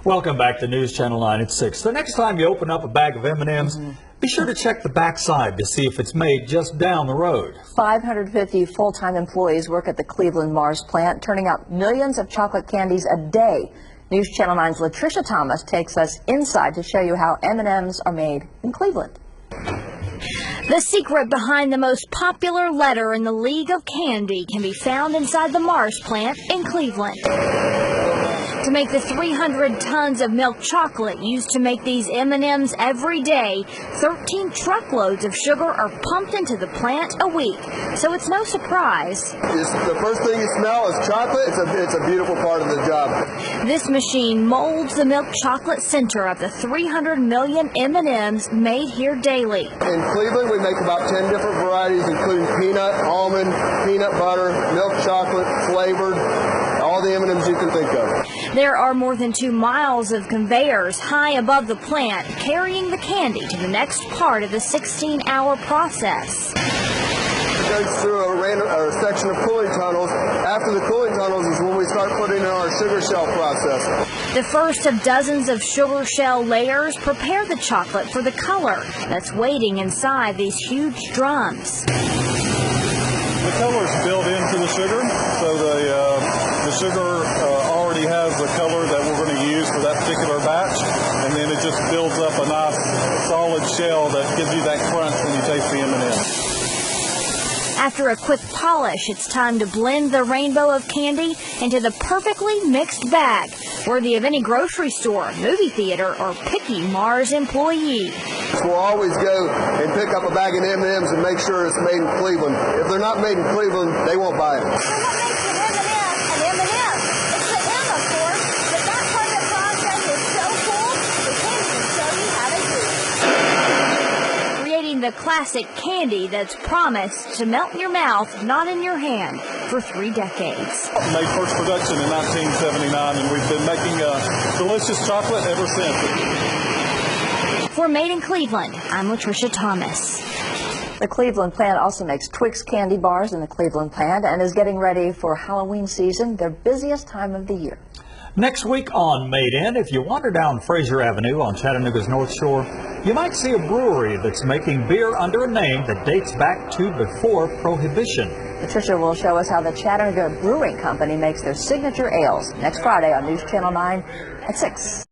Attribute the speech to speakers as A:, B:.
A: Welcome back to News Channel 9 at 6. The next time you open up a bag of M&Ms, be sure to check the backside to see if it's made just down the road.
B: 550 full-time employees work at the Cleveland Mars plant, turning out millions of chocolate candies a day. News Channel 9's Latricia Thomas takes us inside to show you how M&Ms are made in Cleveland.
C: The secret behind the most popular letter in the League of Candy can be found inside the Mars plant in Cleveland. To make the 300 tons of milk chocolate used to make these M&Ms every day, 13 truckloads of sugar are pumped into the plant a week. So it's no surprise.
D: The first thing you smell is chocolate. It's a beautiful part of the job.
C: This machine molds the milk chocolate center of the 300 million M&Ms made here daily.
D: In Cleveland, we make about 10 different varieties, including peanut, almond, peanut butter, milk chocolate, flavored, all the M&Ms you can think of.
C: There are more than 2 miles of conveyors high above the plant, carrying the candy to the next part of the 16-hour process.
D: It goes through a section of cooling tunnels. After the cooling tunnels is when we start putting in our sugar shell process.
C: The first of dozens of sugar shell layers prepare the chocolate for the color that's waiting inside these huge drums.
E: The color is built into the sugar, so the sugar already has the color that we're going to use for that particular batch, and then it just builds up a nice solid shell that gives you that crunch when you taste the M&M.
C: After a quick polish, it's time to blend the rainbow of candy into the perfectly mixed bag, worthy of any grocery store, movie theater, or picky Mars employee.
D: We'll always go and pick up a bag of M&Ms and make sure it's made in Cleveland. If they're not made in Cleveland, they won't buy it.
C: So what makes an M&M an M&M? It's the M, of course, but that part of the process is so cool, the candy will show you how to do it. Creating the classic candy that's promised to melt in your mouth, not in your hand, for 3 decades.
E: Made first production in 1979, and we've been making delicious chocolate ever since.
C: For Made in Cleveland, I'm Latricia Thomas.
B: The Cleveland plant also makes Twix candy bars in the Cleveland plant and is getting ready for Halloween season, their busiest time of the year.
A: Next week on Made In, if you wander down Fraser Avenue on Chattanooga's North Shore, you might see a brewery that's making beer under a name that dates back to before Prohibition.
B: Latricia will show us how the Chattanooga Brewing Company makes their signature ales next Friday on News Channel 9 at 6.